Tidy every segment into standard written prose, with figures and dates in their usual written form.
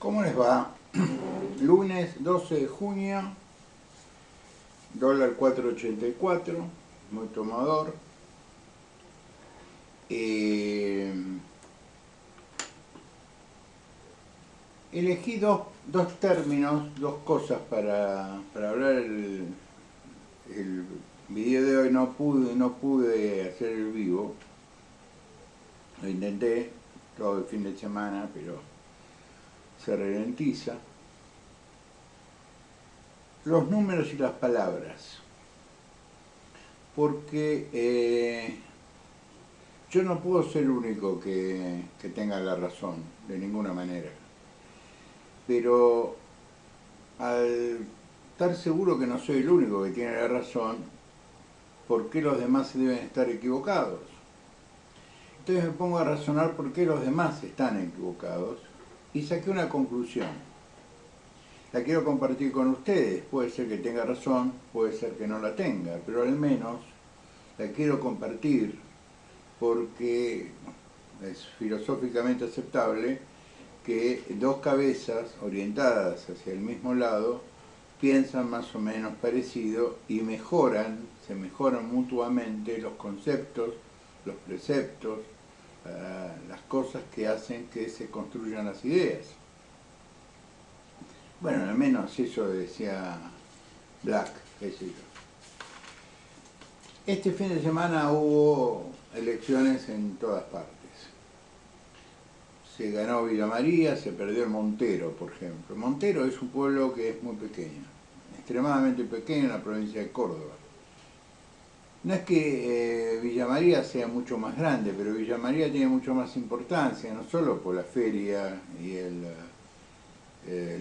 ¿Cómo les va? Lunes 12 de junio, dólar 4.84, muy tomador. Elegí dos términos, dos cosas para hablar el video de hoy. No pude hacer el vivo, lo intenté todo el fin de semana, pero se ralentiza. Los números y las palabras, porque yo no puedo ser el único que tenga la razón, de ninguna manera. Pero al estar seguro que no soy el único que tiene la razón, ¿por qué los demás deben estar equivocados? Entonces me pongo a razonar por qué los demás están equivocados y saqué una conclusión. La quiero compartir con ustedes, puede ser que tenga razón, puede ser que no la tenga, pero al menos la quiero compartir porque es filosóficamente aceptable que dos cabezas orientadas hacia el mismo lado piensan más o menos parecido y se mejoran mutuamente los conceptos, los preceptos, las cosas que hacen que se construyan las ideas. Bueno, al menos eso decía Black, qué sé yo. Este fin de semana hubo elecciones en todas partes. Se ganó Villa María, se perdió en Montero, por ejemplo. Montero es un pueblo que es muy pequeño, extremadamente pequeño, en la provincia de Córdoba. No es que Villa María sea mucho más grande, pero Villa María tiene mucho más importancia, no solo por la feria y el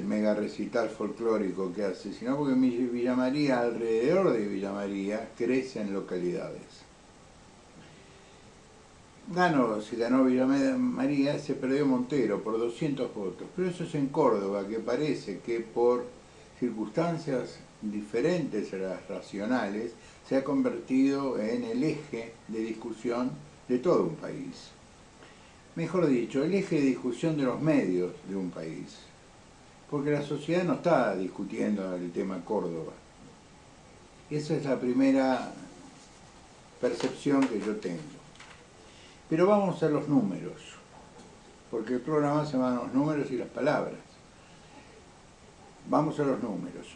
mega recital folclórico que hace, sino porque Villa María, alrededor de Villa María, crecen localidades. Se ganó Villa María, se perdió Montero por 200 votos, pero eso es en Córdoba, que parece que por circunstancias diferentes a las racionales se ha convertido en el eje de discusión de todo un país. Mejor dicho, el eje de discusión de los medios de un país. Porque la sociedad no está discutiendo el tema Córdoba. Esa es la primera percepción que yo tengo. Pero vamos a los números, porque el programa se llama Los números y las palabras. Vamos a los números.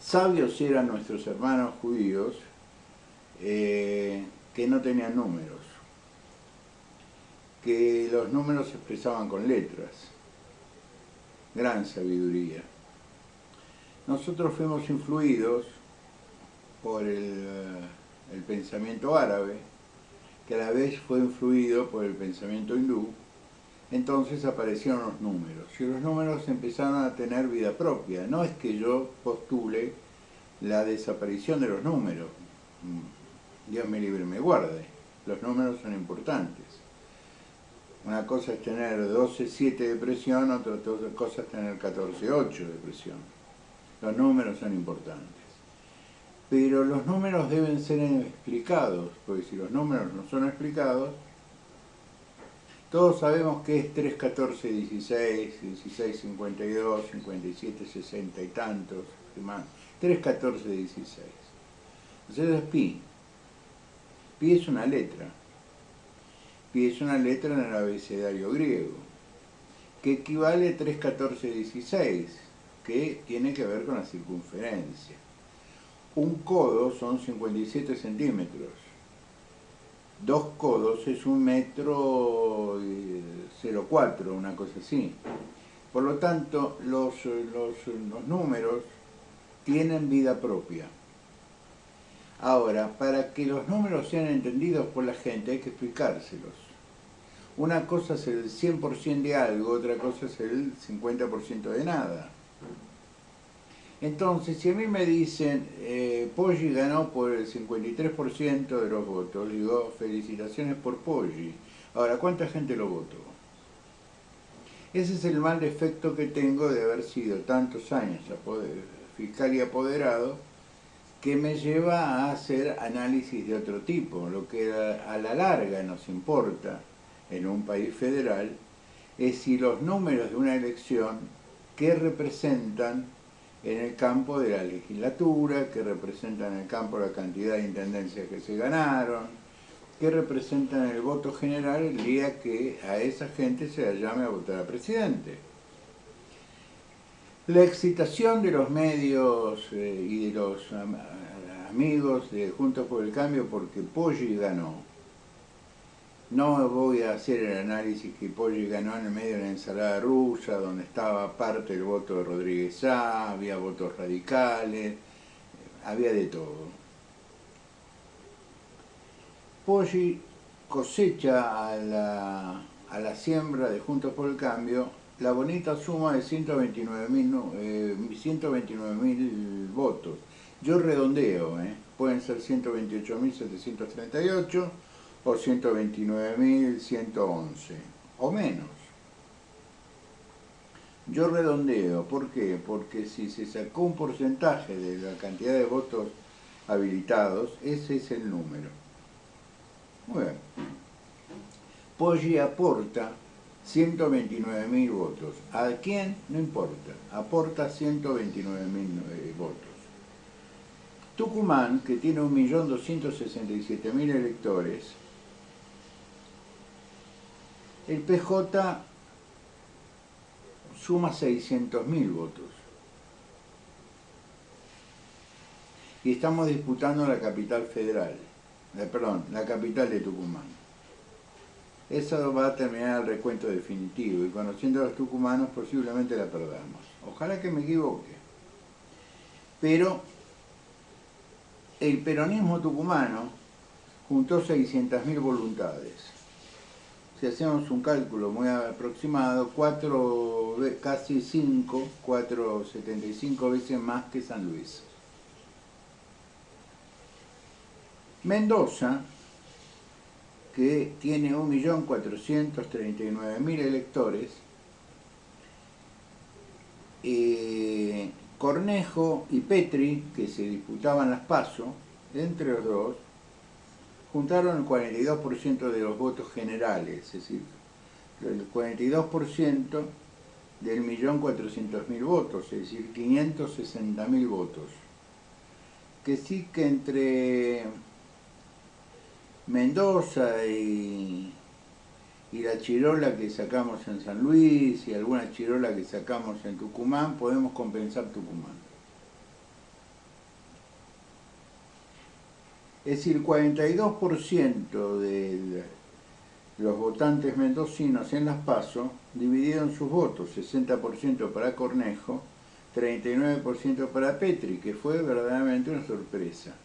Sabios eran nuestros hermanos judíos que no tenían números, que los números se expresaban con letras. Gran sabiduría. Nosotros fuimos influidos por el pensamiento árabe, que a la vez fue influido por el pensamiento hindú. Entonces aparecieron los números, y los números empezaron a tener vida propia. No es que yo postule la desaparición de los números, Dios me libre y me guarde, los números son importantes. Una cosa es tener 12,7 de presión, otra cosa es tener 14,8 de presión. Los números son importantes. Pero los números deben ser explicados, porque si los números no son explicados, todos sabemos que es 3, 14, 16, 16, 52, 57, 60 y tantos, más. 3, 14, 16. Entonces es pi. Pi es una letra. Pi es una letra en el abecedario griego, que equivale a 3, 14, 16, que tiene que ver con la circunferencia. Un codo son 57 centímetros. 2 codos es 1,04 m, una cosa así. Por lo tanto, los números tienen vida propia. Ahora, para que los números sean entendidos por la gente hay que explicárselos. Una cosa es el 100% de algo, otra cosa es el 50% de nada. Entonces, si a mí me dicen, Poggi ganó por el 53% de los votos, digo, felicitaciones por Poggi. Ahora, ¿cuánta gente lo votó? Ese es el mal defecto que tengo de haber sido tantos años fiscal y apoderado, que me lleva a hacer análisis de otro tipo. Lo que a la larga nos importa en un país federal es si los números de una elección que representan en el campo de la legislatura, que representan en el campo la cantidad de intendencias que se ganaron, que representan el voto general el día que a esa gente se la llame a votar a presidente. La excitación de los medios y de los amigos de Juntos por el Cambio porque Poggi ganó. No voy a hacer el análisis que Poggi ganó en el medio de una ensalada rusa, donde estaba parte del voto de Rodríguez Sá, había votos radicales, había de todo. Poggi cosecha a la siembra de Juntos por el Cambio la bonita suma de 129.000 votos. Yo redondeo, pueden ser 128.738 o 129.111, o menos. Yo redondeo, ¿por qué? Porque si se sacó un porcentaje de la cantidad de votos habilitados, ese es el número. Muy bien. Poggi aporta 129.000 votos. ¿A quién? No importa. Aporta 129.000 votos. Tucumán, que tiene 1.267.000 electores, el PJ suma 600.000 votos. Y estamos disputando la capital federal, la capital de Tucumán. Eso va a terminar el recuento definitivo y conociendo a los tucumanos posiblemente la perdamos. Ojalá que me equivoque. Pero el peronismo tucumano juntó 600.000 voluntades. Si hacemos un cálculo muy aproximado, casi 4,75 veces más que San Luis. Mendoza, que tiene 1.439.000 electores, Cornejo y Petri, que se disputaban las PASO, entre los dos, juntaron el 42% de los votos generales, es decir, el 42% del 1.400.000 votos, es decir, 560.000 votos. Que sí que entre Mendoza y la chirola que sacamos en San Luis y alguna chirola que sacamos en Tucumán, podemos compensar Tucumán. Es decir, 42% de los votantes mendocinos en las PASO dividieron sus votos, 60% para Cornejo, 39% para Petri, que fue verdaderamente una sorpresa.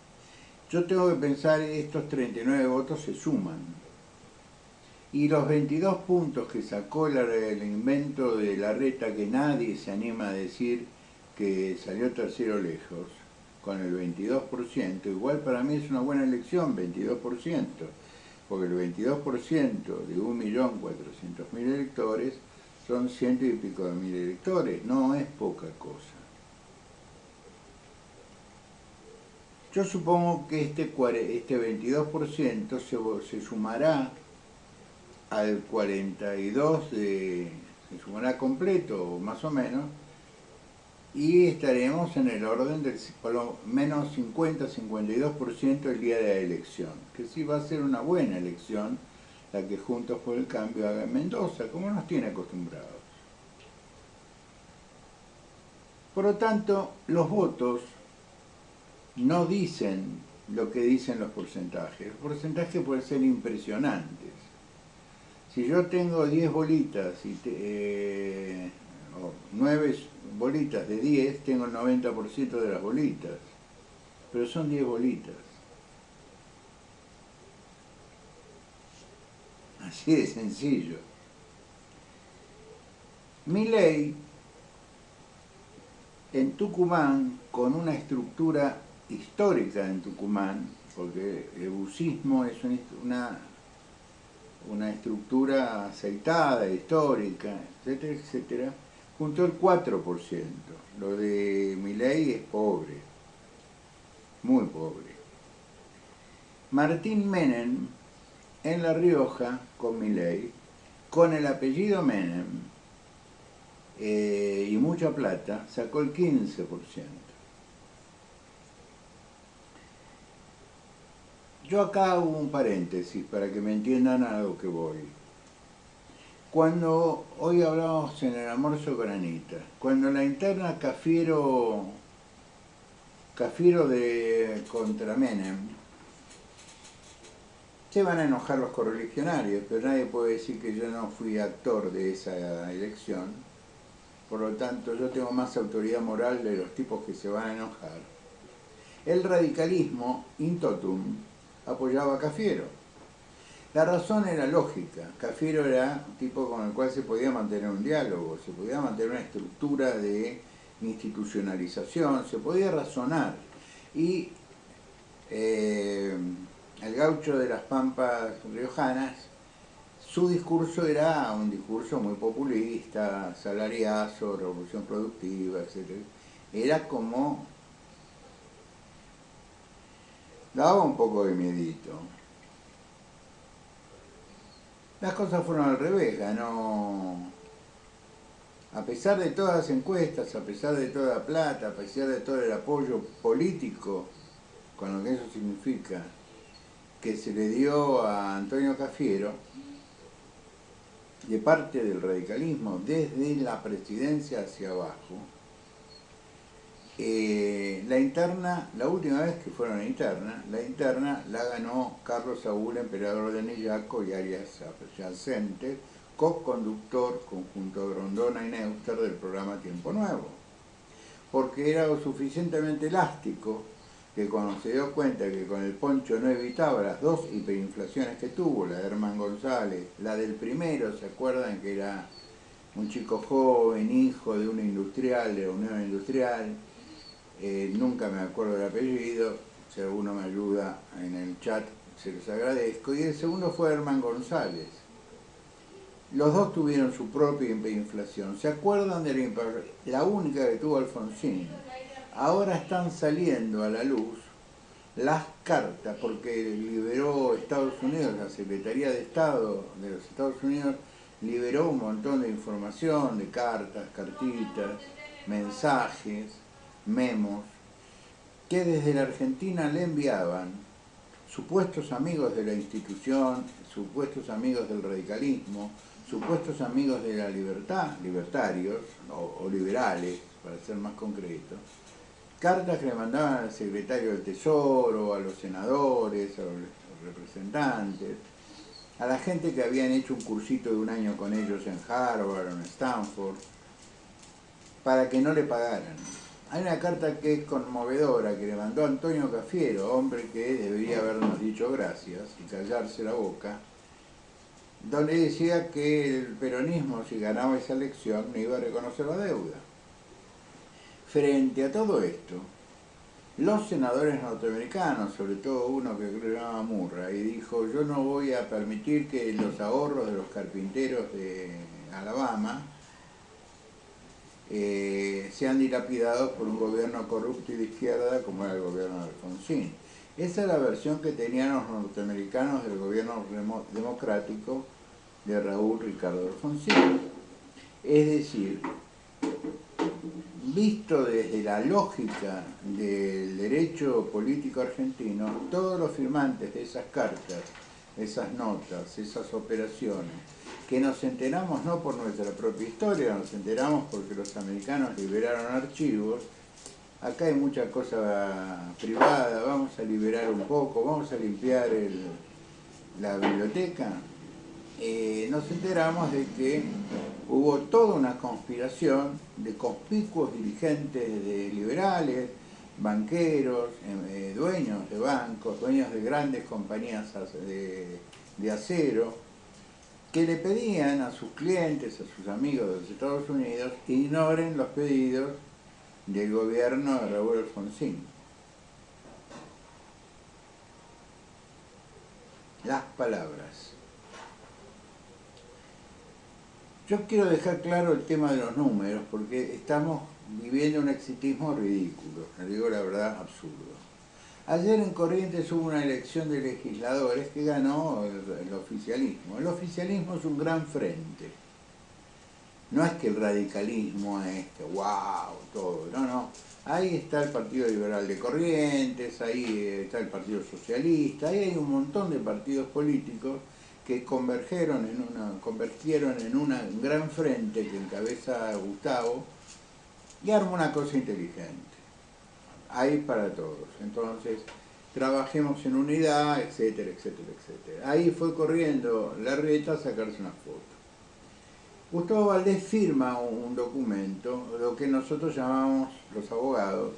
Yo tengo que pensar que estos 39 votos se suman. Y los 22 puntos que sacó el invento de Larreta, que nadie se anima a decir que salió tercero lejos, con el 22%, igual para mí es una buena elección, 22%, porque el 22% de 1.400.000 electores son 100 y pico de mil electores, no es poca cosa. Yo supongo que este 22% se sumará al 42%, se sumará completo, más o menos, y estaremos en el orden del por lo menos 50-52% el día de la elección, que sí va a ser una buena elección la que Juntos por el Cambio haga en Mendoza, como nos tiene acostumbrados. Por lo tanto, los votos no dicen lo que dicen los porcentajes. Los porcentajes pueden ser impresionantes. Si yo tengo 10 bolitas o 9 bolitas de 10, tengo el 90% de las bolitas. Pero son 10 bolitas. Así de sencillo. Milei, en Tucumán, con una estructura histórica en Tucumán, porque el bucismo es una estructura aceitada, histórica, etcétera, etcétera, juntó el 4%. Lo de Milei es pobre, muy pobre. Martín Menem, en La Rioja, con Milei, con el apellido Menem y mucha plata, sacó el 15%. Yo acá hago un paréntesis para que me entiendan a lo que voy. Cuando, hoy hablamos en el almuerzo con Anita, cuando la interna Cafiero contra Menem, se van a enojar los correligionarios, pero nadie puede decir que yo no fui actor de esa elección. Por lo tanto, yo tengo más autoridad moral de los tipos que se van a enojar. El radicalismo, in totum, apoyaba a Cafiero. La razón era lógica. Cafiero era un tipo con el cual se podía mantener un diálogo, se podía mantener una estructura de institucionalización, se podía razonar. Y el gaucho de las Pampas riojanas, su discurso era un discurso muy populista, salariazo, revolución productiva, etc. Era como... daba un poco de miedito. Las cosas fueron al revés, ganó... A pesar de todas las encuestas, a pesar de toda la plata, a pesar de todo el apoyo político, con lo que eso significa, que se le dio a Antonio Cafiero, de parte del radicalismo, desde la presidencia hacia abajo, la interna, la última vez que fueron a la interna la ganó Carlos Saúl, emperador de Nillaco, y Arias Yacente, co-conductor conjunto de Grondona y Neuster del programa Tiempo Nuevo, porque era lo suficientemente elástico que cuando se dio cuenta que con el poncho no evitaba las dos hiperinflaciones que tuvo, la de Herman González, la del primero, ¿se acuerdan? Que era un chico joven, hijo de una industrial, de la Unión Industrial, nunca me acuerdo del apellido, si alguno me ayuda en el chat se los agradezco, y el segundo fue Herman González. Los dos tuvieron su propia hiperinflación. ¿Se acuerdan de la única que tuvo Alfonsín? Ahora están saliendo a la luz las cartas, porque liberó Estados Unidos, la Secretaría de Estado de los Estados Unidos liberó un montón de información, de cartas, cartitas, mensajes, memos, que desde la Argentina le enviaban supuestos amigos de la institución, supuestos amigos del radicalismo, supuestos amigos de la libertad, libertarios o liberales, para ser más concreto, cartas que le mandaban al secretario del Tesoro, a los senadores, a los representantes, a la gente que habían hecho un cursito de un año con ellos en Harvard o en Stanford, para que no le pagaran. Hay una carta que es conmovedora, que le mandó Antonio Cafiero, hombre que debería habernos dicho gracias y callarse la boca, donde decía que el peronismo, si ganaba esa elección, no iba a reconocer la deuda. Frente a todo esto, los senadores norteamericanos, sobre todo uno que creo que se llamaba Murray, dijo: yo no voy a permitir que los ahorros de los carpinteros de Alabama sean dilapidados por un gobierno corrupto y de izquierda como era el gobierno de Alfonsín. Esa es la versión que tenían los norteamericanos del gobierno democrático de Raúl Ricardo Alfonsín. Es decir, visto desde la lógica del derecho político argentino, todos los firmantes de esas cartas, esas notas, esas operaciones, que nos enteramos no por nuestra propia historia, nos enteramos porque los americanos liberaron archivos. Acá hay mucha cosa privada, vamos a liberar un poco, vamos a limpiar la biblioteca. Nos enteramos de que hubo toda una conspiración de conspicuos dirigentes de liberales, banqueros, dueños de bancos, dueños de grandes compañías de acero, que le pedían a sus clientes, a sus amigos de los Estados Unidos, ignoren los pedidos del gobierno de Raúl Alfonsín. Las palabras. Yo quiero dejar claro el tema de los números, porque estamos viviendo un exitismo ridículo, le digo la verdad, absurdo. Ayer en Corrientes hubo una elección de legisladores que ganó el oficialismo. El oficialismo es un gran frente. No es que el radicalismo es que wow, todo, no, no. Ahí está el Partido Liberal de Corrientes, ahí está el Partido Socialista, ahí hay un montón de partidos políticos que convergieron en un gran frente que encabeza Gustavo y arma una cosa inteligente. Hay para todos. Entonces, trabajemos en unidad, etcétera, etcétera, etcétera. Ahí fue corriendo Larreta a sacarse una foto. Gustavo Valdés firma un documento, lo que nosotros llamamos, los abogados,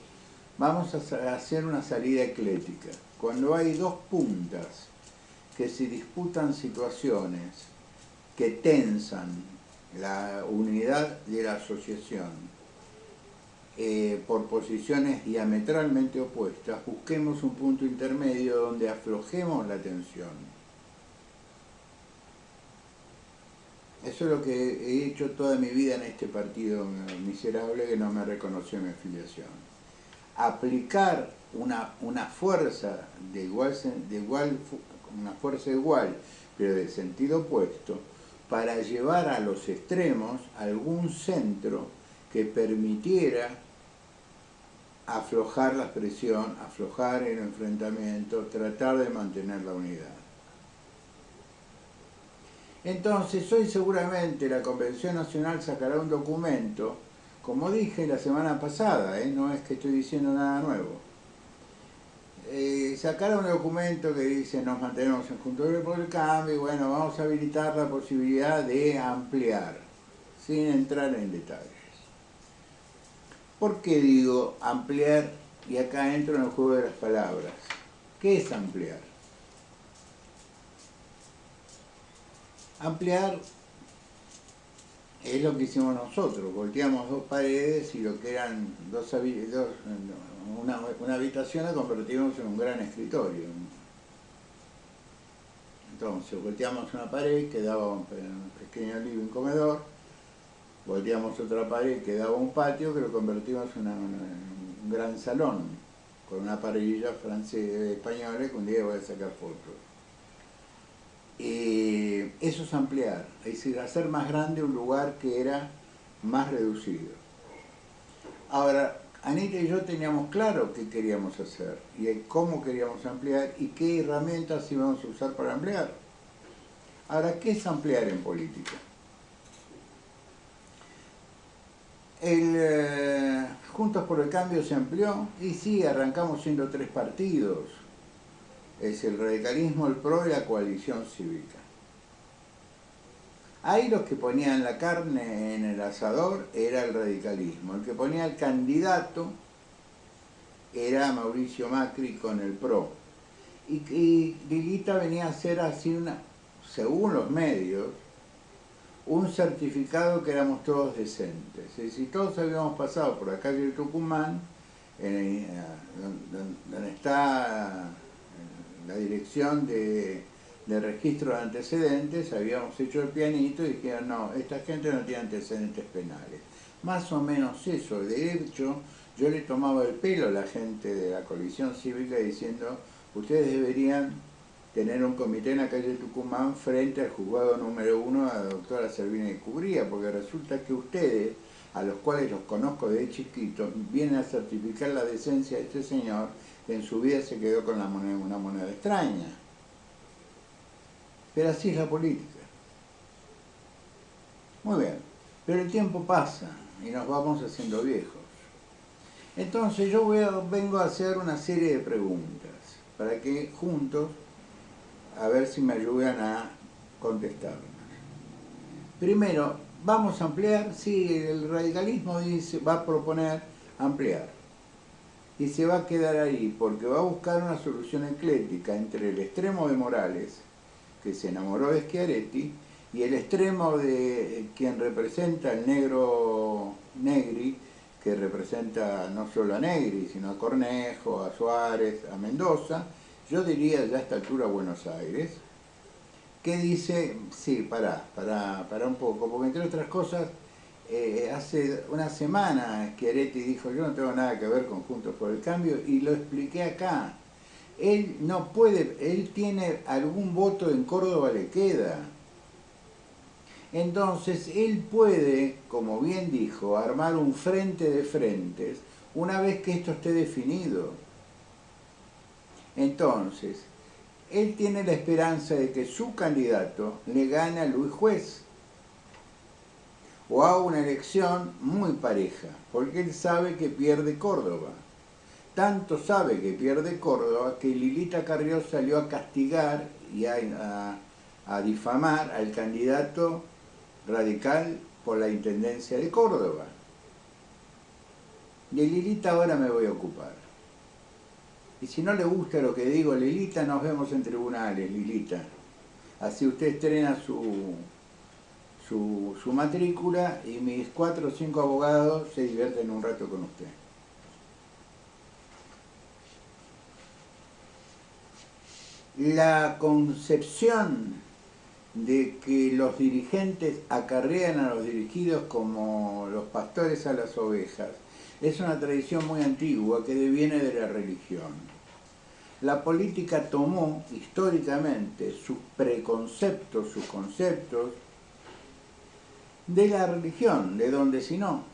vamos a hacer una salida eclética. Cuando hay dos puntas que se disputan situaciones que tensan la unidad de la asociación por posiciones diametralmente opuestas, busquemos un punto intermedio donde aflojemos la tensión. Eso es lo que he hecho toda mi vida en este partido miserable que no me reconoció mi afiliación. Aplicar una fuerza una fuerza igual, pero de sentido opuesto, para llevar a los extremos algún centro que permitiera aflojar la presión, aflojar el enfrentamiento, tratar de mantener la unidad. Entonces, hoy seguramente la Convención Nacional sacará un documento, como dije la semana pasada, no es que estoy diciendo nada nuevo. Sacará un documento que dice nos mantenemos en Juntos por el Cambio y bueno, vamos a habilitar la posibilidad de ampliar, sin entrar en detalles. ¿Por qué digo ampliar? Y acá entro en el juego de las palabras. ¿Qué es ampliar? Ampliar es lo que hicimos nosotros, volteamos dos paredes y lo que eran una habitación la convertimos en un gran escritorio. Entonces volteamos una pared que daba un pequeño living comedor, volteamos otra pared que daba un patio que lo convertimos en un gran salón, con una parrilla española que un día voy a sacar fotos. Eso es ampliar, es decir, hacer más grande un lugar que era más reducido. Ahora, Anita y yo teníamos claro qué queríamos hacer y cómo queríamos ampliar y qué herramientas íbamos a usar para ampliar. Ahora, ¿qué es ampliar en política? Juntos por el Cambio se amplió y sí, arrancamos siendo 3 partidos. Es el radicalismo, el PRO y la coalición cívica. Ahí los que ponían la carne en el asador era el radicalismo. El que ponía el candidato era Mauricio Macri con el PRO. Y Lilita venía a ser así, según los medios, un certificado que éramos todos decentes. Es decir, todos habíamos pasado por la calle de Tucumán, donde está la dirección de registro de antecedentes, habíamos hecho el pianito y dijeron, no, esta gente no tiene antecedentes penales. Más o menos eso. De hecho, yo le tomaba el pelo a la gente de la coalición cívica diciendo, ustedes deberían tener un comité en la calle Tucumán frente al juzgado número 1 a la doctora Servini de Cubría, porque resulta que ustedes, a los cuales los conozco de chiquitos, vienen a certificar la decencia de este señor que en su vida se quedó con una moneda extraña. Pero así es la política. Muy bien, pero el tiempo pasa y nos vamos haciendo viejos. Entonces yo vengo a hacer una serie de preguntas para que juntos, a ver si me ayudan a contestarlas. Primero, ¿vamos a ampliar? Sí, el radicalismo va a proponer ampliar. Y se va a quedar ahí, porque va a buscar una solución ecléctica entre el extremo de Morales, que se enamoró de Schiaretti, y el extremo de quien representa el negro Negri, que representa no solo a Negri, sino a Cornejo, a Suárez, a Mendoza, yo diría ya a esta altura Buenos Aires, que dice, sí, pará un poco, porque entre otras cosas, hace una semana Schiaretti dijo, yo no tengo nada que ver con Juntos por el Cambio, y lo expliqué acá. Él no puede, él tiene algún voto en Córdoba, le queda. Entonces él puede, como bien dijo, armar un frente de frentes una vez que esto esté definido. Entonces, él tiene la esperanza de que su candidato le gane a Luis Juez o haga una elección muy pareja, porque él sabe que pierde Córdoba. Tanto sabe que pierde Córdoba que Lilita Carrió salió a castigar y a difamar al candidato radical por la Intendencia de Córdoba. De Lilita ahora me voy a ocupar. Y si no le gusta lo que digo, Lilita, nos vemos en tribunales, Lilita. Así usted estrena su matrícula y mis 4 o 5 abogados se divierten un rato con usted. La concepción de que los dirigentes acarrean a los dirigidos como los pastores a las ovejas es una tradición muy antigua que deviene de la religión. La política tomó históricamente sus preconceptos, sus conceptos, de la religión, de donde si no.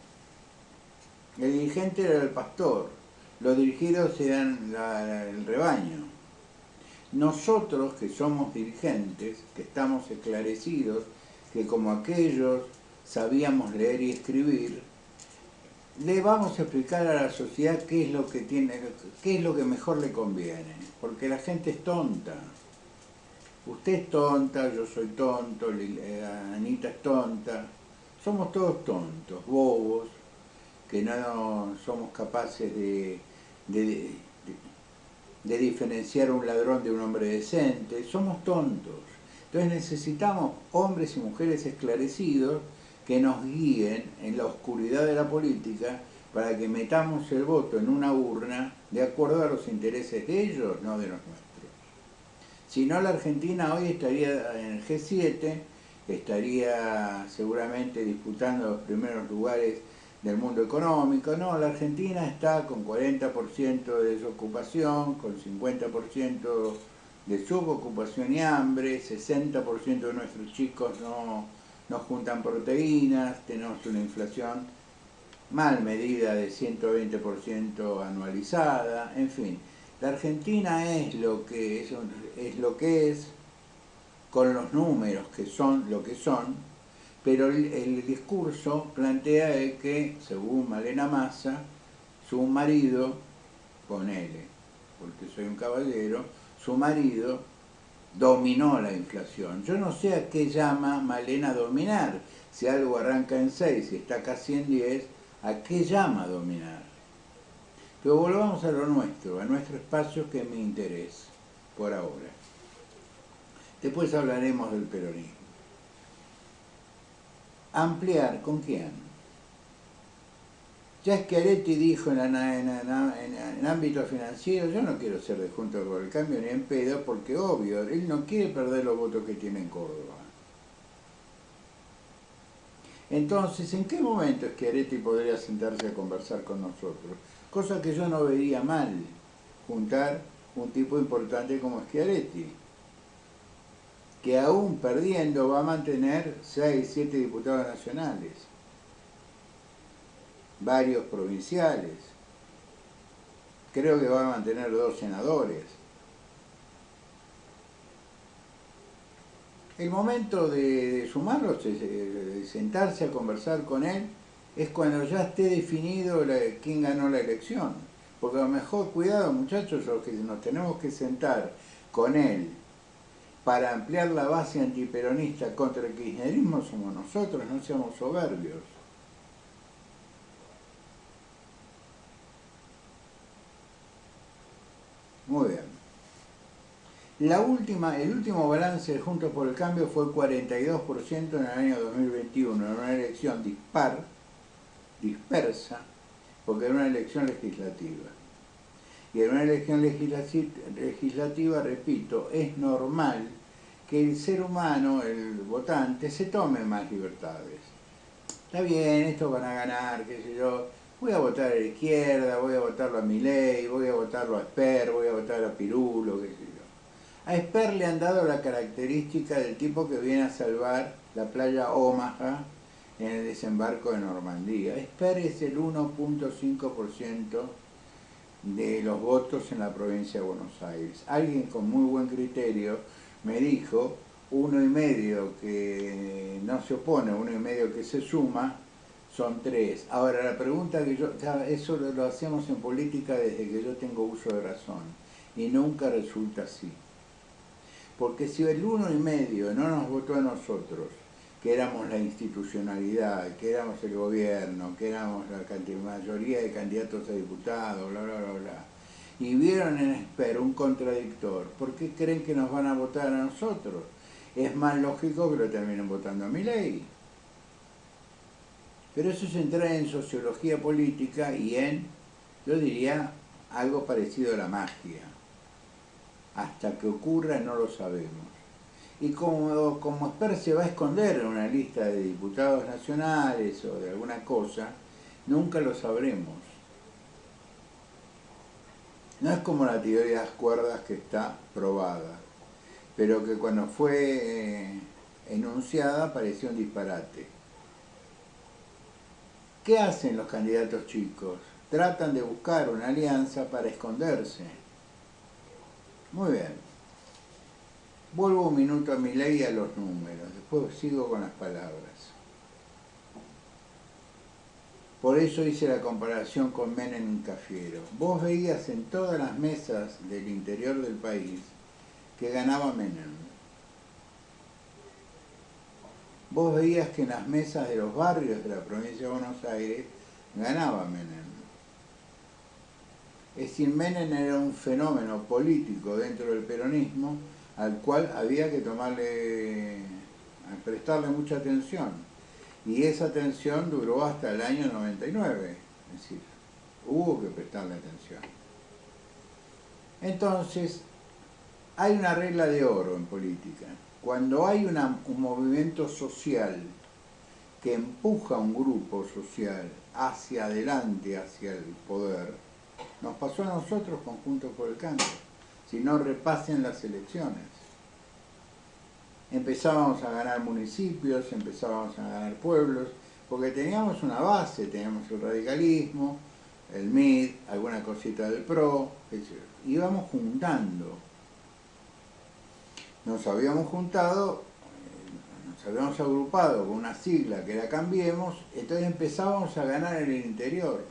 El dirigente era el pastor, los dirigidos eran el rebaño. Nosotros que somos dirigentes, que estamos esclarecidos, que como aquellos sabíamos leer y escribir, le vamos a explicar a la sociedad qué es lo que qué es lo que mejor le conviene, porque la gente es tonta. Usted es tonta, yo soy tonto, Anita es tonta, somos todos tontos, bobos, que no somos capaces de diferenciar un ladrón de un hombre decente, somos tontos. Entonces necesitamos hombres y mujeres esclarecidos que nos guíen en la oscuridad de la política para que metamos el voto en una urna de acuerdo a los intereses de ellos, no de los nuestros. Si no, la Argentina hoy estaría en el G7, estaría seguramente disputando los primeros lugares del mundo económico. No, la Argentina está con 40% de desocupación, con 50% de subocupación y hambre, 60% de nuestros chicos no juntan proteínas, tenemos una inflación mal medida de 120% anualizada, en fin. La Argentina es lo que es, con los números que son lo que son, pero el discurso plantea que, según Malena Massa, su marido, ponele, porque soy un caballero, su marido dominó la inflación. Yo no sé a qué llama Malena dominar. Si algo arranca en 6 y está casi en 10, ¿a qué llama dominar? Pero volvamos a lo nuestro, a nuestro espacio que es mi interés, por ahora. Después hablaremos del peronismo. Ampliar, ¿con quién? Ya Schiaretti dijo en ámbito financiero, yo no quiero ser de Juntos por el Cambio ni en pedo, porque obvio, él no quiere perder los votos que tiene en Córdoba. Entonces, ¿en qué momento Schiaretti podría sentarse a conversar con nosotros? Cosa que yo no vería mal, juntar un tipo importante como Schiaretti, que aún perdiendo va a mantener 6, 7 diputados nacionales, varios provinciales, creo que va a mantener 2 senadores. El momento de sumarlos, de sentarse a conversar con él, es cuando ya esté definido quién ganó la elección. Porque a lo mejor, cuidado muchachos, los que nos tenemos que sentar con él para ampliar la base antiperonista contra el kirchnerismo somos nosotros, no seamos soberbios. Muy bien. El último balance de Juntos por el Cambio fue el 42% en el año 2021, en una elección dispersa, porque era una elección legislativa. Y en una elección legislativa, repito, es normal que el ser humano, el votante, se tome más libertades. Está bien, estos van a ganar, qué sé yo, voy a votar a la izquierda, voy a votarlo a Milei, voy a votarlo a Esper, voy a votar a Pirulo, qué sé yo. A Esper le han dado la característica del tipo que viene a salvar la playa Omaha en el desembarco de Normandía. Esper es el 1.5% de los votos en la provincia de Buenos Aires. Alguien con muy buen criterio me dijo 1,5 que no se opone, 1,5 que se suma, son 3. Ahora la pregunta que yo, eso lo hacemos en política desde que yo tengo uso de razón y nunca resulta así. Porque si el 1,5 no nos votó a nosotros, que éramos la institucionalidad, que éramos el gobierno, que éramos la mayoría de candidatos a diputados, bla, bla, bla, bla, y vieron en Esper un contradictor, ¿por qué creen que nos van a votar a nosotros? Es más lógico que lo terminen votando a Milei. Pero eso es entrar en sociología política y en, yo diría, algo parecido a la magia. Hasta que ocurra no lo sabemos. Y como Esper se va a esconder en una lista de diputados nacionales o de alguna cosa, nunca lo sabremos. No es como la teoría de las cuerdas que está probada, pero que cuando fue enunciada pareció un disparate. ¿Qué hacen los candidatos chicos? Tratan de buscar una alianza para esconderse. Muy bien. Vuelvo un minuto a Milei y a los números, después sigo con las palabras. Por eso hice la comparación con Menem y Cafiero. Vos veías en todas las mesas del interior del país que ganaba Menem. Vos veías que en las mesas de los barrios de la provincia de Buenos Aires ganaba Menem. Es decir, Menem era un fenómeno político dentro del peronismo al cual había que prestarle mucha atención. Y esa atención duró hasta el año 99, es decir, hubo que prestarle atención. Entonces, hay una regla de oro en política. Cuando hay un movimiento social que empuja a un grupo social hacia adelante, hacia el poder, nos pasó a nosotros con Juntos por el Cambio. Si no, repasen las elecciones. Empezábamos a ganar municipios, empezábamos a ganar pueblos, porque teníamos una base, teníamos el radicalismo, el MID, alguna cosita del PRO, etc. Íbamos juntando. Nos habíamos juntado, nos habíamos agrupado con una sigla que era Cambiemos, entonces empezábamos a ganar en el interior.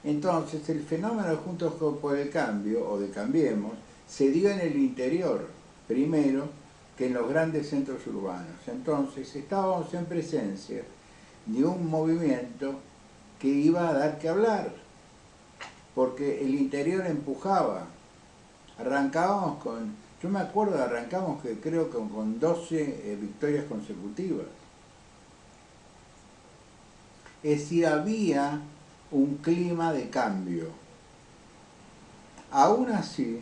Entonces el fenómeno de Juntos por el Cambio, o de Cambiemos, se dio en el interior, primero que en los grandes centros urbanos. Entonces estábamos en presencia de un movimiento que iba a dar que hablar, porque el interior empujaba. Arrancábamos yo me acuerdo, arrancamos que creo que con 12 victorias consecutivas. Es decir, había un clima de cambio. Aún así,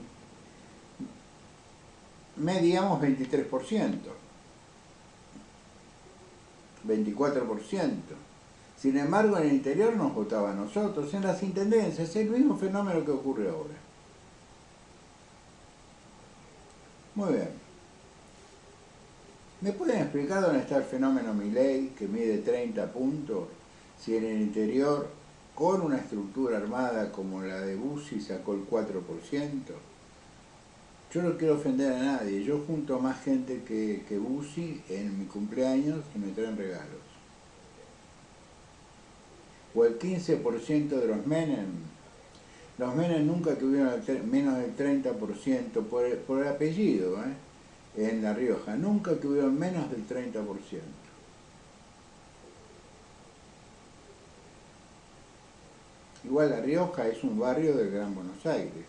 medíamos 23%, 24%. Sin embargo, en el interior nos votaba a nosotros, en las intendencias, es el mismo fenómeno que ocurre ahora. Muy bien. ¿Me pueden explicar dónde está el fenómeno Milei, que mide 30 puntos, si en el interior, con una estructura armada como la de Bussi, sacó el 4%? Yo no quiero ofender a nadie, yo junto más gente que Bussi en mi cumpleaños y me traen regalos. O el 15% de los Menem. Los Menem nunca tuvieron menos del 30% por el apellido, en La Rioja. Nunca tuvieron menos del 30%. Igual La Rioja es un barrio del Gran Buenos Aires.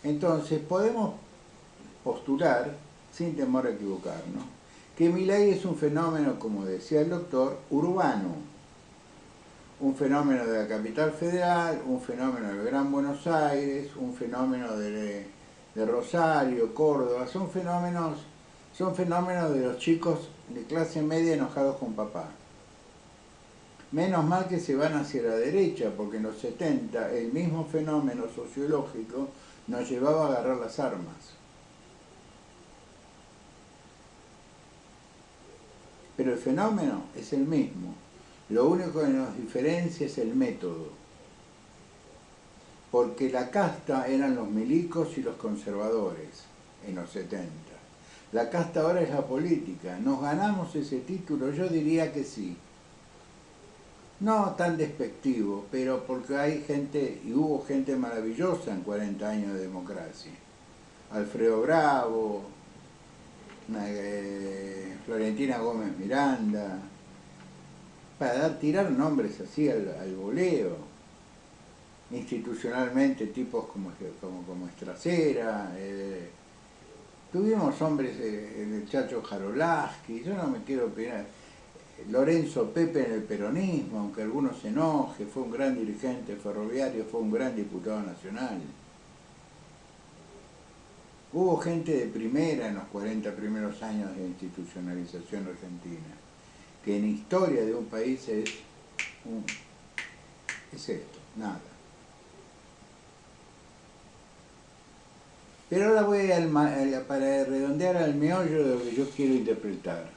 Entonces podemos postular, sin temor a equivocarnos, que Milei es un fenómeno, como decía el doctor, urbano. Un fenómeno de la capital federal, un fenómeno del Gran Buenos Aires, un fenómeno de Rosario, Córdoba, son fenómenos de los chicos de clase media enojados con papá. Menos mal que se van hacia la derecha, porque en los 70 el mismo fenómeno sociológico nos llevaba a agarrar las armas. Pero el fenómeno es el mismo. Lo único que nos diferencia es el método. Porque la casta eran los milicos y los conservadores en los 70. La casta ahora es la política. ¿Nos ganamos ese título? Yo diría que sí. No tan despectivo, pero porque hay gente, y hubo gente maravillosa en 40 años de democracia. Alfredo Bravo, Florentina Gómez Miranda, para tirar nombres así al voleo. Institucionalmente tipos como Estracera, tuvimos hombres, el Chacho Jarolaski, yo no me quiero opinar, Lorenzo Pepe en el peronismo, aunque algunos se enoje, fue un gran dirigente ferroviario, fue un gran diputado nacional. Hubo gente de primera en los 40 primeros años de institucionalización argentina, que en historia de un país es esto, nada. Pero ahora voy para redondear al meollo de lo que yo quiero interpretar.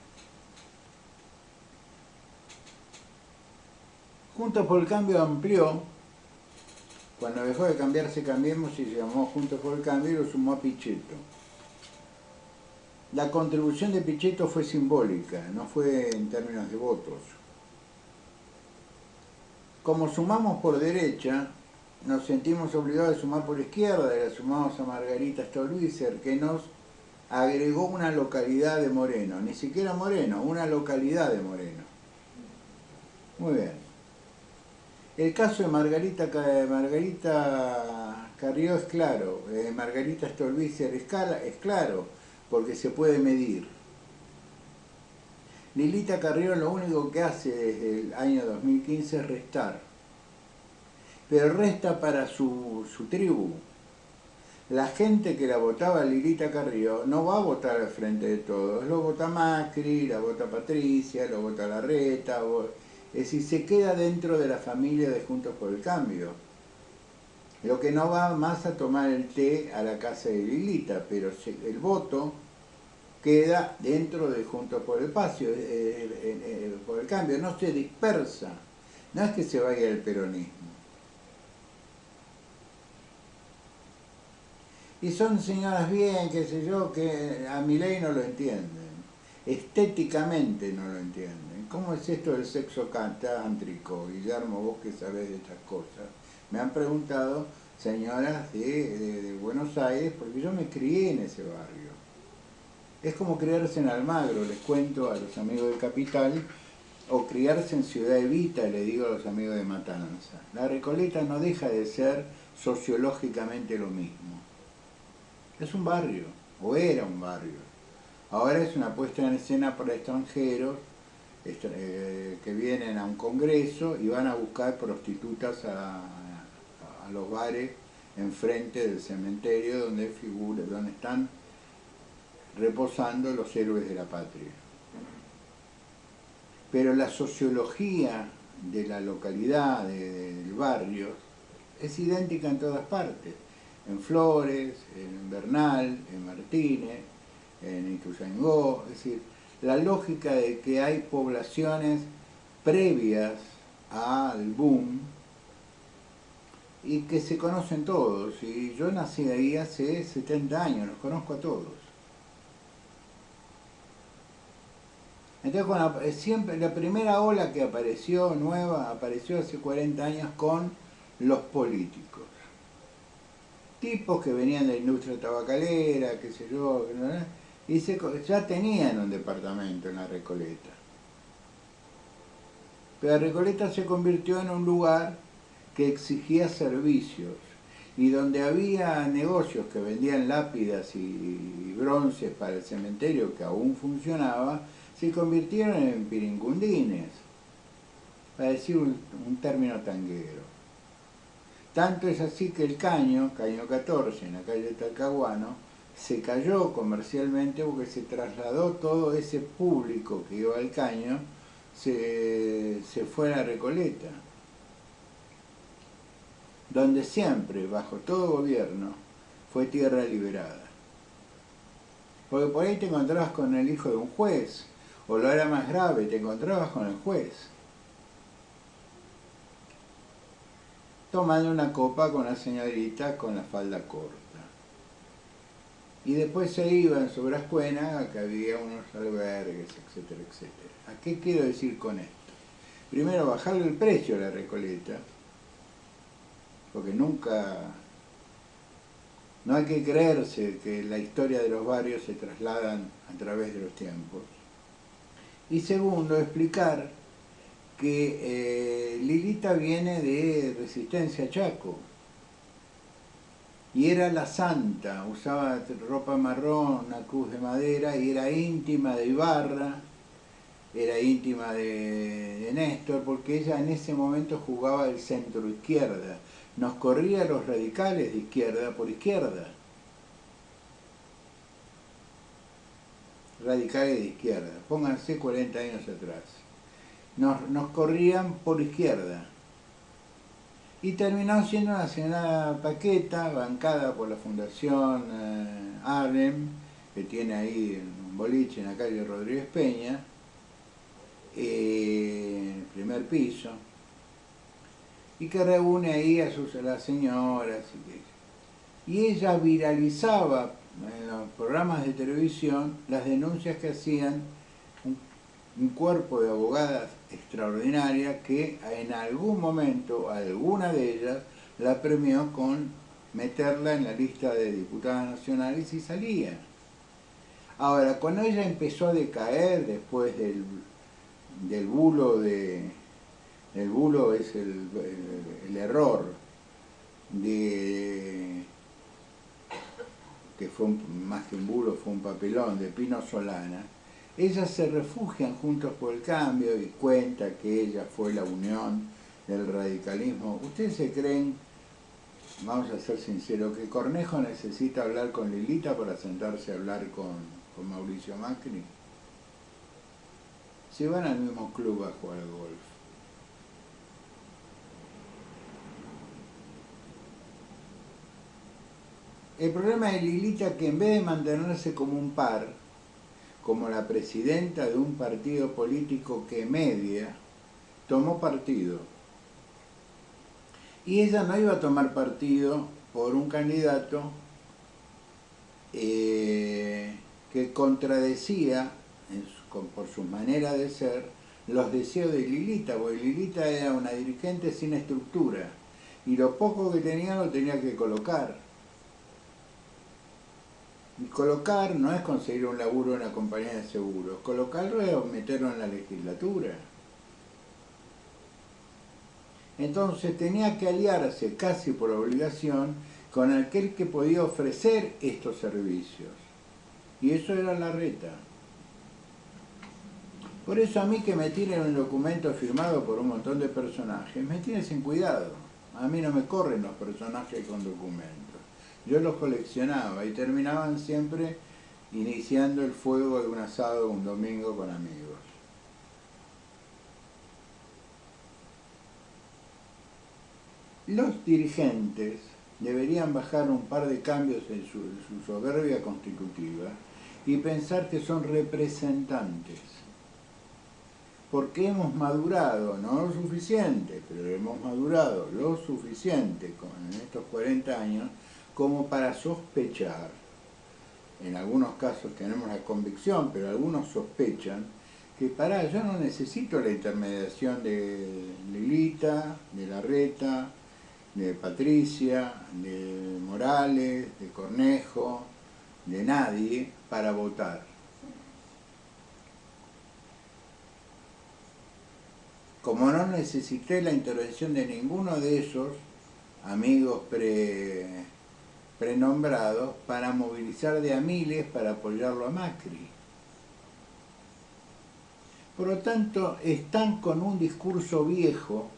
Juntos por el Cambio amplió, cuando dejó de cambiarse Cambiemos y se llamó Juntos por el Cambio y lo sumó a Pichetto. La contribución de Pichetto fue simbólica, no fue en términos de votos. Como sumamos por derecha, nos sentimos obligados a sumar por izquierda, y la sumamos a Margarita Stolbizer, que nos agregó una localidad de Moreno, ni siquiera Moreno, una localidad de Moreno. Muy bien. El caso de Margarita Carrió es claro, Margarita Stolbizer es claro, porque se puede medir. Lilita Carrió lo único que hace desde el año 2015 es restar, pero resta para su tribu. La gente que la votaba a Lilita Carrió no va a votar al Frente de Todos, lo vota Macri, la vota Patricia, lo vota Larreta, es decir, se queda dentro de la familia de Juntos por el Cambio. Lo que no va más a tomar el té a la casa de Lilita, pero el voto queda dentro de Juntos por el Cambio, no se dispersa, no es que se vaya el peronismo. Y son señoras bien, qué sé yo, que a Milei no lo entienden, estéticamente no lo entienden. ¿Cómo es esto del sexo tántrico? Guillermo, vos que sabés de estas cosas. Me han preguntado señoras de Buenos Aires, porque yo me crié en ese barrio. Es como criarse en Almagro, les cuento a los amigos de Capital, o criarse en Ciudad Evita, le digo a los amigos de Matanza. La Recoleta no deja de ser sociológicamente lo mismo. Es un barrio, o era un barrio. Ahora es una puesta en escena para extranjeros que vienen a un congreso y van a buscar prostitutas a los bares enfrente del cementerio donde están reposando los héroes de la patria. Pero la sociología de la localidad, del barrio, es idéntica en todas partes. En Flores, en Bernal, en Martínez, en Ituzaingó, es decir, la lógica de que hay poblaciones previas al boom y que se conocen todos. Y yo nací ahí hace 70 años, los conozco a todos. Entonces, siempre la primera ola que apareció nueva, apareció hace 40 años con los políticos. Tipos que venían de la industria tabacalera, qué sé yo, y ya tenían un departamento en la Recoleta. Pero la Recoleta se convirtió en un lugar que exigía servicios y donde había negocios que vendían lápidas y bronces para el cementerio que aún funcionaba, se convirtieron en piringundines, para decir un término tanguero. Tanto es así que el Caño 14, en la calle Talcahuano, se cayó comercialmente porque se trasladó todo ese público que iba al Caño se fue a la Recoleta, donde siempre, bajo todo gobierno, fue tierra liberada. Porque por ahí te encontrabas con el hijo de un juez, o lo era más grave, te encontrabas con el juez, tomando una copa con la señorita con la falda corta. Y después se iba en su Ascuénaga, que había unos albergues, etcétera, etcétera. ¿A qué quiero decir con esto? Primero, bajarle el precio a la Recoleta, porque nunca... No hay que creerse que la historia de los barrios se trasladan a través de los tiempos. Y segundo, explicar que Lilita viene de Resistencia Chaco. Y era la santa, usaba ropa marrón, una cruz de madera, y era íntima de Ibarra, era íntima de Néstor, porque ella en ese momento jugaba el centro izquierda. Nos corría a los radicales de izquierda por izquierda. Radicales de izquierda, pónganse 40 años atrás. Nos corrían por izquierda. Y terminó siendo una señora Paqueta, bancada por la Fundación Harlem, que tiene ahí un boliche en la calle Rodríguez Peña, en el primer piso, y que reúne ahí a las señoras. Y ella viralizaba en los programas de televisión las denuncias que hacían un cuerpo de abogadas extraordinaria que en algún momento, alguna de ellas, la premió con meterla en la lista de diputadas nacionales y salía. Ahora, cuando ella empezó a decaer después del bulo el bulo es el error que fue más que un bulo, fue un papelón, de Pino Solana. Ellas se refugian Juntos por el Cambio y cuenta que ella fue la unión del radicalismo. ¿Ustedes se creen, vamos a ser sinceros, que Cornejo necesita hablar con Lilita para sentarse a hablar con Mauricio Macri? Se van al mismo club a jugar al golf. El problema de Lilita es que en vez de mantenerse como un par, como la presidenta de un partido político que media, tomó partido. Y ella no iba a tomar partido por un candidato que contradecía, por su manera de ser, los deseos de Lilita, porque Lilita era una dirigente sin estructura, y lo poco que tenía lo tenía que colocar. Y colocar no es conseguir un laburo en la compañía de seguros, colocarlo es meterlo en la legislatura. Entonces tenía que aliarse casi por obligación con aquel que podía ofrecer estos servicios. Y eso era Larreta. Por eso a mí que me tienen un documento firmado por un montón de personajes, me tiene sin cuidado. A mí no me corren los personajes con documentos. Yo los coleccionaba y terminaban siempre iniciando el fuego de un asado un domingo con amigos. Los dirigentes deberían bajar un par de cambios en su soberbia constitutiva y pensar que son representantes. Porque hemos madurado, no lo suficiente, pero hemos madurado lo suficiente en estos 40 años como para sospechar, en algunos casos tenemos la convicción, pero algunos sospechan, que yo no necesito la intermediación de Lilita, de Larreta, de Patricia, de Morales, de Cornejo, de nadie para votar. Como no necesité la intervención de ninguno de esos amigos prenombrados para movilizar de a miles para apoyarlo a Macri. Por lo tanto, están con un discurso viejo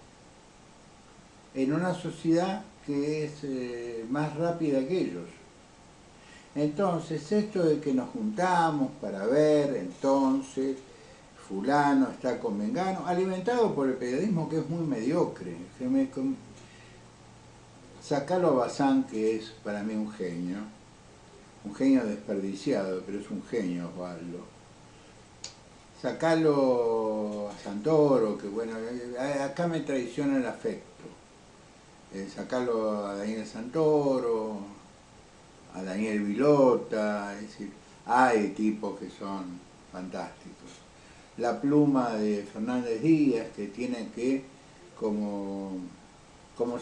en una sociedad que es más rápida que ellos. Entonces, esto de que nos juntamos para ver, entonces, fulano está con mengano, alimentado por el periodismo que es muy mediocre. Sacalo a Bazán, que es para mí un genio desperdiciado, pero es un genio Osvaldo. Sacalo a Santoro, que bueno, acá me traiciona el afecto. Sacalo a Daniel Santoro, a Daniel Vilota, es decir, hay tipos que son fantásticos. La pluma de Fernández Díaz, que tiene que, como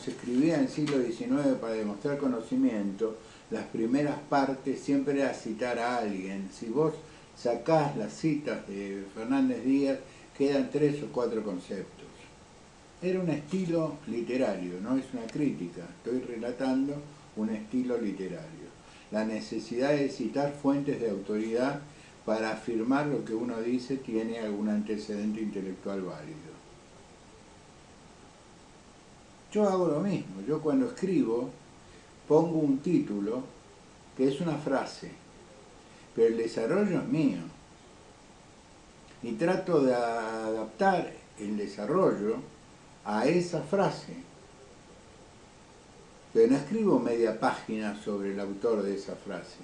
se escribía en el siglo XIX para demostrar conocimiento, las primeras partes siempre era citar a alguien. Si vos sacás las citas de Fernández Díaz, quedan 3 o 4 conceptos. Era un estilo literario, no es una crítica, estoy relatando un estilo literario. La necesidad de citar fuentes de autoridad para afirmar lo que uno dice tiene algún antecedente intelectual válido. Yo hago lo mismo, yo cuando escribo pongo un título que es una frase, pero el desarrollo es mío. Y trato de adaptar el desarrollo a esa frase. Pero no escribo media página sobre el autor de esa frase.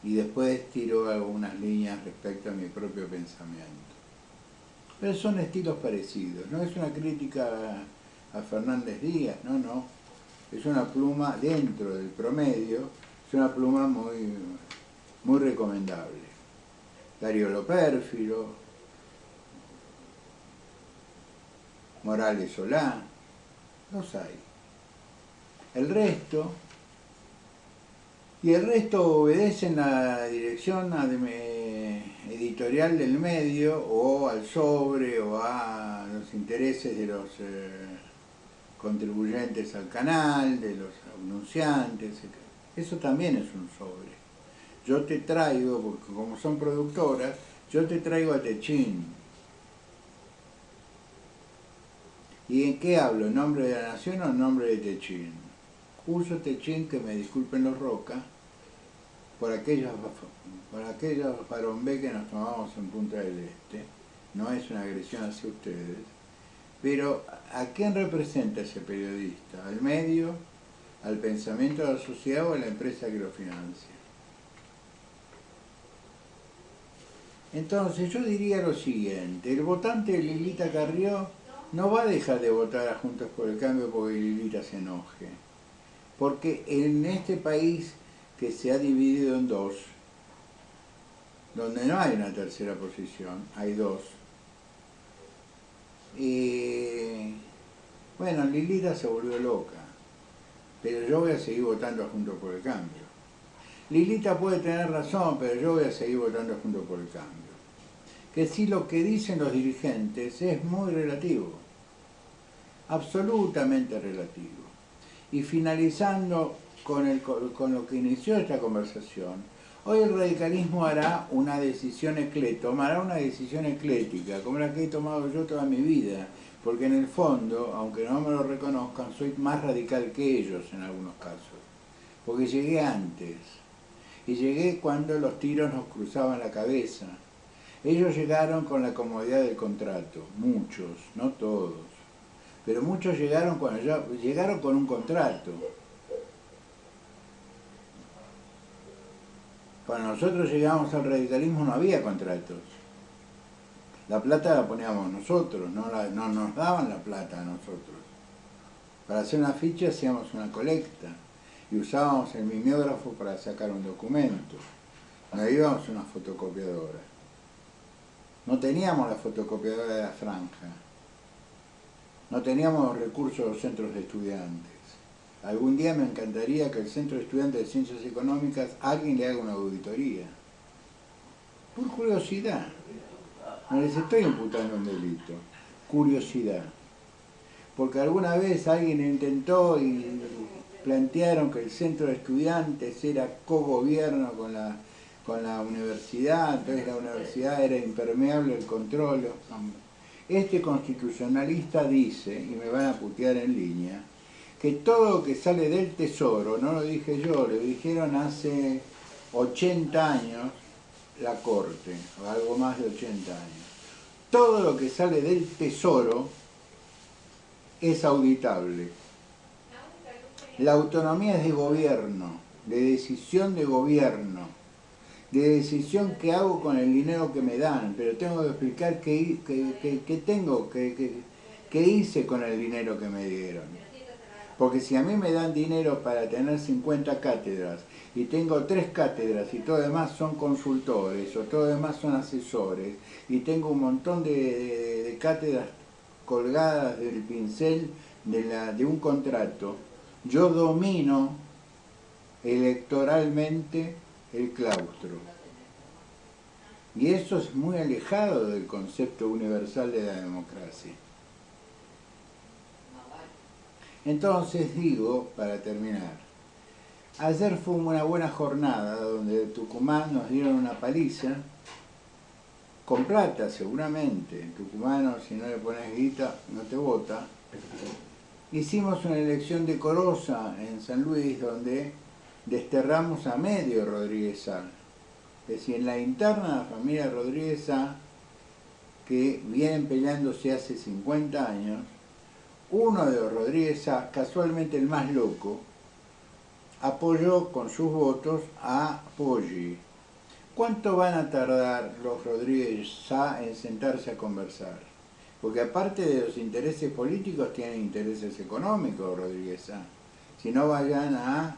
Y después tiro algunas líneas respecto a mi propio pensamiento. Pero son estilos parecidos, no es una crítica a Fernández Díaz, no. Es una pluma dentro del promedio, es una pluma muy recomendable. Darío Lopérfilo, Morales Solá, los hay. El resto obedecen a la dirección editorial del medio o al sobre o a los intereses de los contribuyentes al canal, de los anunciantes, etc. Eso también es un sobre. Yo te traigo, porque como son productoras, yo te traigo a Techín. ¿Y en qué hablo? ¿En nombre de la nación o en nombre de Techín? Uso Techín, que me disculpen los Roca, por aquellos Barombé que nos tomamos en Punta del Este. No es una agresión hacia ustedes. Pero, ¿a quién representa ese periodista? ¿Al medio, al pensamiento de la sociedad o a la empresa que lo financia? Entonces, yo diría lo siguiente. El votante de Lilita Carrió no va a dejar de votar a Juntos por el Cambio porque Lilita se enoje. Porque en este país que se ha dividido en dos, donde no hay una tercera posición, hay dos. Bueno, Lilita se volvió loca, pero yo voy a seguir votando a Juntos por el Cambio. Lilita puede tener razón, pero yo voy a seguir votando a Juntos por el Cambio. Que sí, lo que dicen los dirigentes es muy relativo, absolutamente relativo. Y finalizando con lo que inició esta conversación, hoy el radicalismo hará una decisión tomará una decisión eclética, como la que he tomado yo toda mi vida, porque en el fondo, aunque no me lo reconozcan, soy más radical que ellos en algunos casos, porque llegué antes, y llegué cuando los tiros nos cruzaban la cabeza. Ellos llegaron con la comodidad del contrato, muchos, no todos, pero muchos llegaron llegaron con un contrato. Cuando nosotros llegamos al radicalismo no había contratos. La plata la poníamos nosotros, no nos daban la plata a nosotros. Para hacer una ficha hacíamos una colecta y usábamos el mimeógrafo para sacar un documento. No íbamos a una fotocopiadora. No teníamos la fotocopiadora de la franja. No teníamos los recursos de los centros de estudiantes. Algún día me encantaría que el Centro de Estudiantes de Ciencias Económicas alguien le haga una auditoría. Por curiosidad. No les estoy imputando un delito. Curiosidad. Porque alguna vez alguien intentó y plantearon que el Centro de Estudiantes era cogobierno con la universidad, entonces la universidad era impermeable al control. Este constitucionalista dice, y me van a putear en línea, que todo lo que sale del Tesoro, no lo dije yo, lo dijeron hace 80 años la Corte, o algo más de 80 años. todo lo que sale del Tesoro es auditable. La autonomía es de gobierno, de decisión de gobierno, de decisión que hago con el dinero que me dan, pero tengo que explicar qué hice con el dinero que me dieron. Porque si a mí me dan dinero para tener 50 cátedras y tengo 3 cátedras y todo demás son consultores o todo demás son asesores y tengo un montón de cátedras colgadas del pincel de un contrato, yo domino electoralmente el claustro. Y eso es muy alejado del concepto universal de la democracia. Entonces digo, para terminar, ayer fue una buena jornada donde Tucumán nos dieron una paliza, con plata seguramente, en tucumano si no le pones guita no te vota. Hicimos una elección decorosa en San Luis donde desterramos a medio Rodríguez Sá. Es decir, en la interna de la familia Rodríguez Sá, que vienen peleándose hace 50 años, uno de los Rodríguez Sá, casualmente el más loco, apoyó con sus votos a Poggi. ¿Cuánto van a tardar los Rodríguez Sá en sentarse a conversar? Porque aparte de los intereses políticos, tienen intereses económicos Rodríguez Sá. Si no, vayan a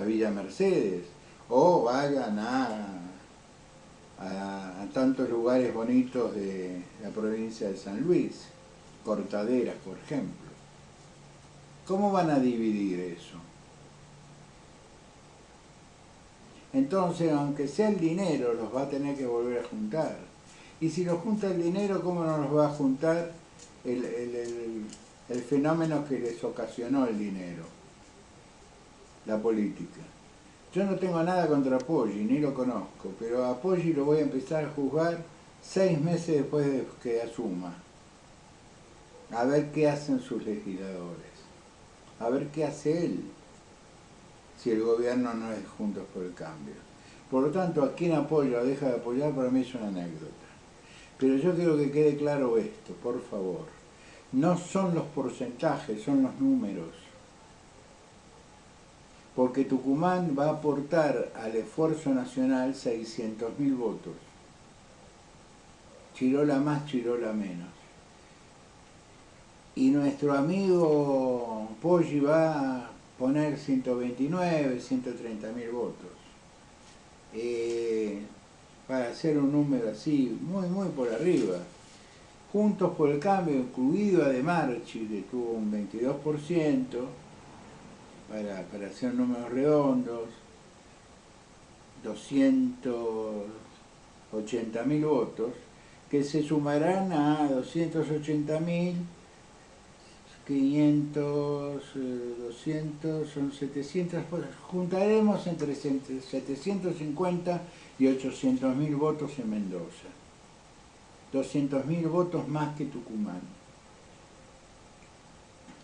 Villa Mercedes o vayan a tantos lugares bonitos de la provincia de San Luis, Cortaderas, por ejemplo. ¿Cómo van a dividir eso? Entonces, aunque sea el dinero, los va a tener que volver a juntar. Y si los junta el dinero, ¿cómo no los va a juntar el fenómeno que les ocasionó el dinero? La política. Yo no tengo nada contra Poggi, ni lo conozco, pero a Poggi lo voy a empezar a juzgar 6 meses después de que asuma. A ver qué hacen sus legisladores. A ver qué hace él, si el gobierno no es Juntos por el Cambio. Por lo tanto, a quién apoya o deja de apoyar, para mí es una anécdota. Pero yo quiero que quede claro esto, por favor. No son los porcentajes, son los números. Porque Tucumán va a aportar al esfuerzo nacional 600.000 votos. Chirola más, Chirola menos. Y nuestro amigo Poggi va a poner 129, 130.000 votos. Para hacer un número así, muy por arriba. Juntos por el Cambio, incluido a De Marchi, que tuvo un 22%, para hacer números redondos, 280.000 votos, que se sumarán a 280.000, 500, 200, son 700, juntaremos entre 750 y 800.000 votos en Mendoza. 200.000 votos más que Tucumán.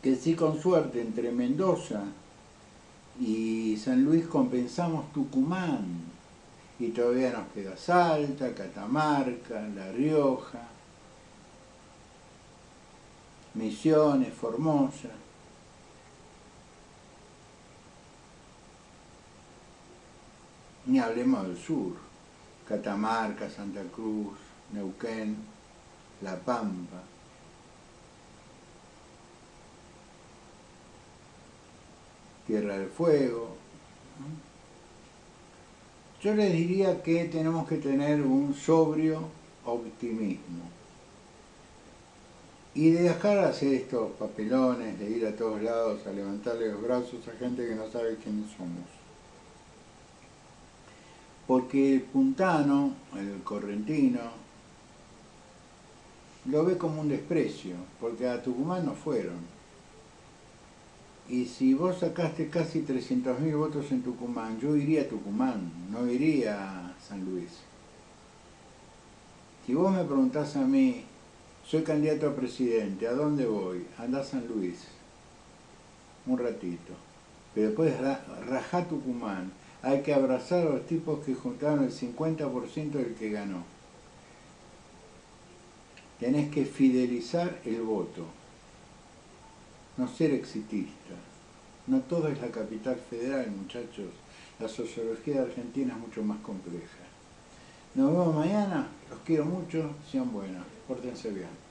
Que si con suerte entre Mendoza y San Luis compensamos Tucumán, y todavía nos queda Salta, Catamarca, La Rioja, Misiones, Formosa. Ni hablemos del sur, Catamarca, Santa Cruz, Neuquén, La Pampa. Tierra del Fuego. Yo les diría que tenemos que tener un sobrio optimismo y de dejar de hacer estos papelones, de ir a todos lados a levantarle los brazos a gente que no sabe quiénes somos. Porque el puntano, el correntino, lo ve como un desprecio, porque a Tucumán no fueron. Y si vos sacaste casi 300.000 votos en Tucumán, yo iría a Tucumán, no iría a San Luis. Si vos me preguntás a mí, soy candidato a presidente, ¿a dónde voy? Andá a San Luis, un ratito. Pero después rajá Tucumán. Hay que abrazar a los tipos que juntaron el 50% del que ganó. tenés que fidelizar el voto, no ser exitista. No todo es la capital federal, muchachos. La sociología argentina es mucho más compleja. Nos vemos mañana, los quiero mucho, sean buenos, pórtense bien.